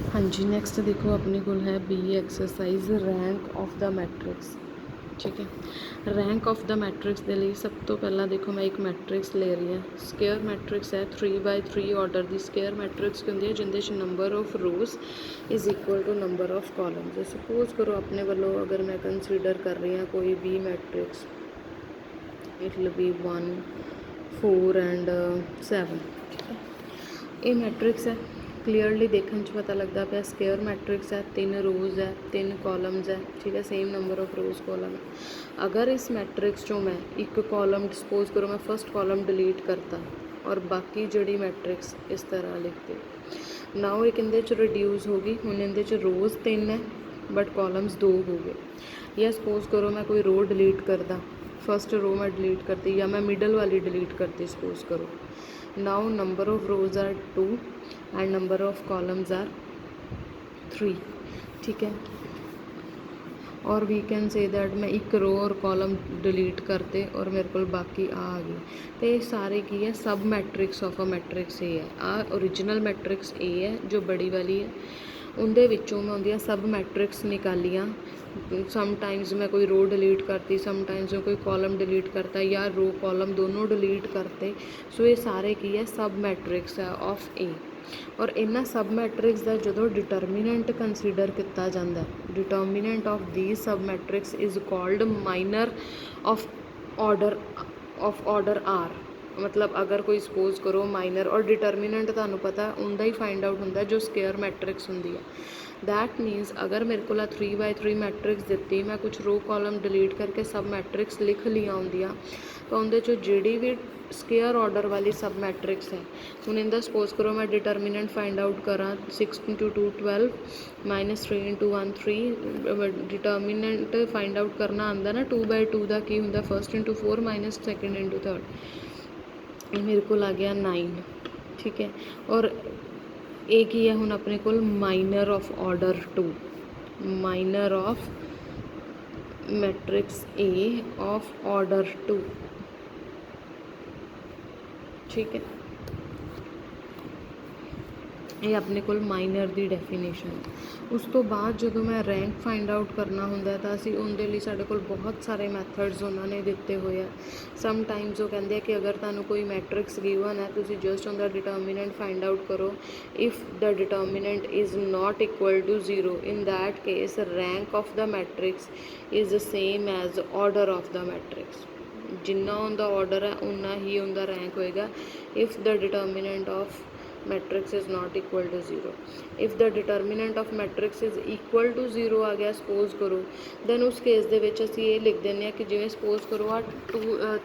हाँ जी, नेक्स्ट देखो अपने कोल है B exercise rank of the matrix. ठीक है, रैंक ऑफ द मैट्रिक्स ਦੇ ਲਈ ਸਭ ਤੋਂ ਪਹਿਲਾਂ ਦੇਖੋ ਮੈਂ ਇੱਕ ਮੈਟ੍ਰਿਕਸ ਲੈ ਰਹੀ ਹਾਂ। ਸਕੇਅਰ ਮੈਟ੍ਰਿਕਸ ਹੈ 3/3 ਆਰਡਰ ਦੀ ਸਕੇਅਰ ਮੈਟ੍ਰਿਕਸ ਕੀ ਹੁੰਦੀ ਹੈ ਜਿਹਦੇ 'ਚ number of rows is equal to number of columns. Suppose ਕਰੋ ਆਪਣੇ ਵੱਲੋਂ ਅਗਰ ਮੈਂ ਕੰਸੀਡਰ ਕਰ ਰਹੀ ਹਾਂ ਕੋਈ ਵੀ matrix, it will be 1 4 and 7। ਠੀਕ ਹੈ, ਇਹ ਮੈਟ੍ਰਿਕਸ ਹੈ। ਕਲੀਅਰਲੀ ਦੇਖਣ 'ਚ ਪਤਾ ਲੱਗਦਾ ਪਿਆ ਸਕੇਅਰ ਮੈਟ੍ਰਿਕਸ ਹੈ, 3 ਰੋਜ਼ ਹੈ 3 ਕਾਲਮਸ ਹੈ। ਠੀਕ ਹੈ, same number of rose column ਹੈ। ਅਗਰ ਇਸ ਮੈਟ੍ਰਿਕਸ 'ਚੋਂ ਮੈਂ ਇੱਕ ਕਾਲਮ ਸਪੋਜ਼ ਕਰੋ ਮੈਂ ਫਸਟ ਕਾਲਮ ਡਿਲੀਟ ਕਰਤਾ ਔਰ ਬਾਕੀ ਜਿਹੜੀ ਮੈਟ੍ਰਿਕਸ ਇਸ ਤਰ੍ਹਾਂ ਲਿਖਤੀ, ਨਾਓ ਇਹ ਇਹਦੇ 'ਚ ਰਿਡਿਊਸ ਹੋ ਗਈ। ਹੁਣ ਇਹਦੇ 'ਚ ਰੋਜ਼ 3 ਹੈ ਬਟ ਕਾਲਮਸ 2 ਹੋ ਗਏ। ਜਾਂ ਸਪੋਜ਼ ਕਰੋ ਮੈਂ ਕੋਈ ਰੋ ਡਿਲੀਟ ਕਰਦਾ, फर्स्ट रो मैं डिलीट करती या मैं मिडल वाली डिलीट करती सपोज करो। Now number of rows are 2 and number of columns are 3। ठीक है, और वी कैन से दैट मैं एक रो और कॉलम डिलीट करते और मेरे को बाकी आ गई। तो ये सारे की है सब matrix of a matrix A है। आ ओरिजिनल मैट्रिक्स ए है जो बड़ी वाली है, उनके विचों मैं उनकी सब मैट्रिक्स निकालियाँ। समटाइम्स मैं कोई रो डिलीट करती, समटाइम्स मैं कोई कॉलम डिलीट करता या रो कॉलम दोनों डिलीट करते। सो ये सारे की है सब मैट्रिक्स है ऑफ ए। और इन्होंने सब मैट्रिक्स का जो डिटरमीनेंट कंसीडर किया जाता है, डिटरमीनेंट of the sub matrix is called minor of order r. मतलब अगर कोई सपोज करो माइनर और डिटरमीनेंट तुहानू पता उनका ही फाइंड आउट होंदा जो स्केयर मैट्रिक्स होंदी है। दैट मीनस अगर मेरे को 3/3 मैट्रिक्स दी, मैं कुछ रो कॉलम डिलीट करके सब मैट्रिक्स लिख लिया होंदियां तो उनके चो जी भी स्केयर ऑर्डर वाली सब मैट्रिक्स है। हूँ इनका सपोज करो मैं डिटरमीनेंट फाइंड आउट करा 6 × 2 12 -3 × 1 3। डिटरमीनेंट फाइंड आउट करना आंदा ना 2/2 का की होंदा, 1 × 4 - 2 × 3। ये मेरे को आ गया 9। ठीक है, और एक ही है हूँ अपने को minor of order 2, minor of matrix A of order 2। ठीक है, ये अपने को माइनर की डेफिनेशन है। उस तो बाद जो मैं रैंक फाइंड आउट करना होंगे तो असी उनके लिए साढ़े कोल बहुत सारे मैथड्स उन्होंने दिते हुए हैं। समटाइम्स वो कहते हैं कि अगर तुहानू कोई मैट्रिक्स गिवन है तो जस्ट उनका डिटरमीनेंट फाइंड आउट करो। If the determinant is not equal to 0 in that case rank of the matrix is same as order of the matrix. जिन्ना उनका ऑर्डर है उन्ना ही उनका रैंक होएगा। If the determinant of matrix is not equal to 0, if the determinant of matrix is equal to 0 आ गया suppose करो, दैन उस केस दे विच असीं ये लिख दें कि जिवें सपोज करो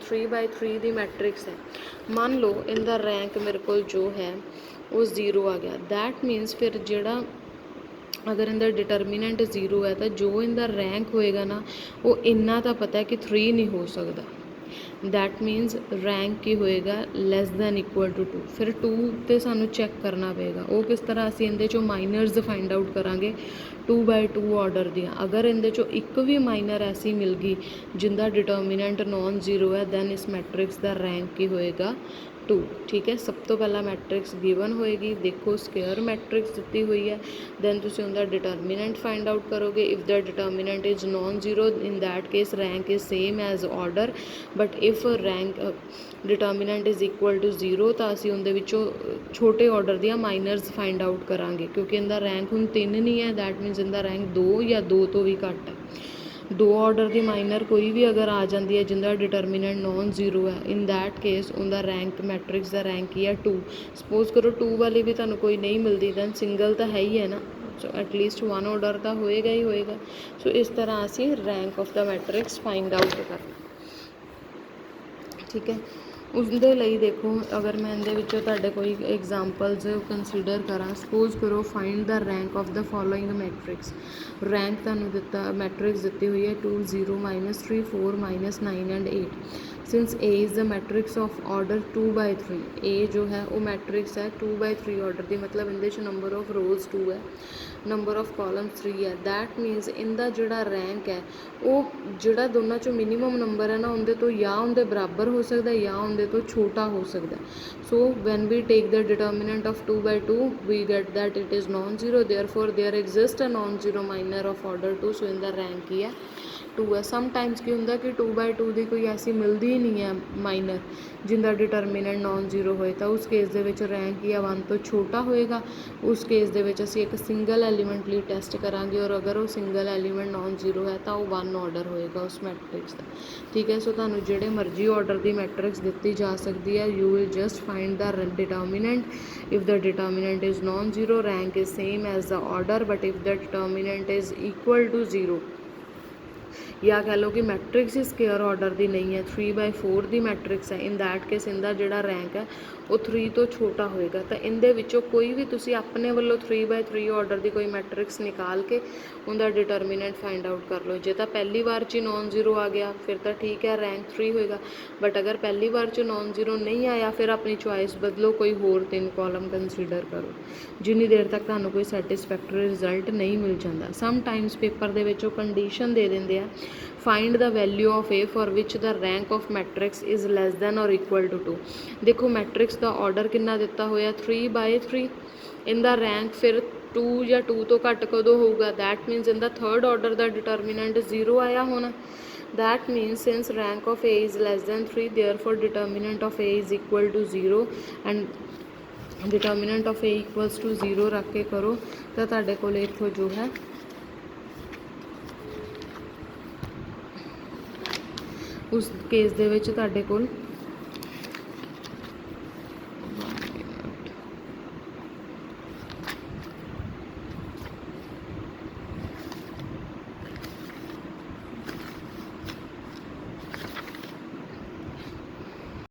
3/3 की मैट्रिक्स है, मान लो इनका रैंक मेरे को जो है वो 0 आ गया। दैट मीनस फिर जिहड़ा अगर इनका डिटरमीनेंट 0 है तो जो इनका रैंक होएगा ना वो इन्ना तो पता है कि 3 नहीं हो सकता। दैट मीनस रैंक की होएगा लैस दैन इक्वल टू 2। फिर 2 तो सानू चैक करना पेगा, वो किस तरह असीं इहदे चों माइनर्स फाइंड आउट करांगे 2/2 ऑर्डर दियाँ। अगर इहदे चों एक भी माइनर ऐसी मिल गई जिंदा डिटरमीनेंट नॉन 0 है दैन इस मैट्रिक्स का रैंक की होएगा 2। ठीक है, सब तो पहला मैट्रिक्स गिवन होएगी, देखो स्केयर मैट्रिक्स दी हुई है, दैन तुसीं उनका डिटरमीनेंट फाइंड आउट करोगे। If the determinant is non 0 in that case rank is same as order, but if rank determinant is equal to 0 तो असीं उनदे विचों छोटे ऑर्डर दियाँ माइनर्स फाइंड आउट करांगे क्योंकि इनका रैंक हुण 3 नहीं है। दैट मीनस इनका रैंक 2 या 2 तो भी घट है। 2 ऑर्डर की माइनर कोई भी अगर आ जाती है जिनका डिटरमीनेंट नॉन 0 है, इन दैट केस उनका रैंक मैट्रिक्स का रैंक ही है 2। सपोज करो 2 वाली भी तुहानू कोई नहीं मिलती दैन सिंगल तो है ही है ना, सो एटलीस्ट 1 ऑर्डर तो होएगा ही होएगा। सो इस तरह असीं rank of the matrix find out करना। ठीक है, उसदे लई देखो अगर मैं इहदे विचों तुहाडे कोई एग्जाम्पल्स कंसीडर करा, सपोज करो find the rank of the following matrix. Rank तुहानू दिता मैट्रिक्स दी हुई है 2 0 -3 4 -9 and 8। Since A is the matrix of order 2/3, ए जो है वो मैट्रिक्स है 2/3 ऑर्डर की, मतलब इहदे नंबर ऑफ रोज़ 2 है, नंबर ऑफ कॉलम्स 3 है। दैट मीनस इनका जोड़ा रैंक है वो जोड़ा दोनों चो मिनीमम नंबर है ना उनके तो या उनके बराबर हो सकता है या उनके तो छोटा हो सकता है। So when we take the determinant of 2/2 we get that it is non zero, therefore there exist a non zero minor of order 2, so इनका रैंक ही है 2 है। समटाइम्स की होंगे कि 2/2 की कोई ऐसी मिलती ही नहीं है माइनर जिनका डिटर्मिनेंट नॉन जीरो होए, तो उस केस दे विच रैंक ही 1 तो छोटा होएगा। उस केस दे विच असीं एक सिंगल एलीमेंट लिए टेस्ट करांगे और अगर वो सिंगल एलीमेंट नॉन जीरो है तो वो 1 ऑर्डर होएगा उस मैट्रिक्स का। ठीक है, सो तुहानूं जिहड़े मर्जी ऑर्डर की मैट्रिक्स दित्ती जा सकती है, you will just find the determinant. If the determinant is non zero, rank is same as the order, but if the determinant is equal to zero, या कह लो कि मैट्रिक्स ही स्केयर ऑर्डर की नहीं है, 3/4 की मैट्रिक्स है, इन दैट केस इनका जोड़ा रैंक है वो 3 तो छोटा होएगा। तो इनदे विचों कोई भी तुसी अपने वालों 3/3 ऑर्डर की कोई मैट्रिक्स निकाल के उनका डिटर्मिनेंट फाइंड आउट कर लो। जे तो पहली बार च नॉन जीरो आ गया फिर तो ठीक है, रैंक 3 होएगा, बट अगर पहली बार च नॉन जीरो नहीं आया फिर अपनी चॉइस बदलो, कोई होर 3 कॉलम कंसीडर करो जिन्नी देर तक तुहानूं कोई सैटिस्फैक्टरी रिजल्ट नहीं मिल जाता। समटाइम्स पेपर दे विच कंडीशन दे देंदे आ, find the value of A for which the rank of matrix is less than और इक्वल टू 2। देखो मैट्रिक्स का ऑर्डर कितना दिता होया 3/3, इनका रैंक फिर 2 या 2 तो घट कदों होगा, दैट मीनस इनका थर्ड ऑर्डर का डिटर्मिनेंट 0 आया होना। That means since rank of A is less than 3, therefore determinant of A is equal to 0 and determinant of A equals to 0 रख के करो तो तुहाडे कोल इत्थों जो है उस केस दे विच तुहाडे कोल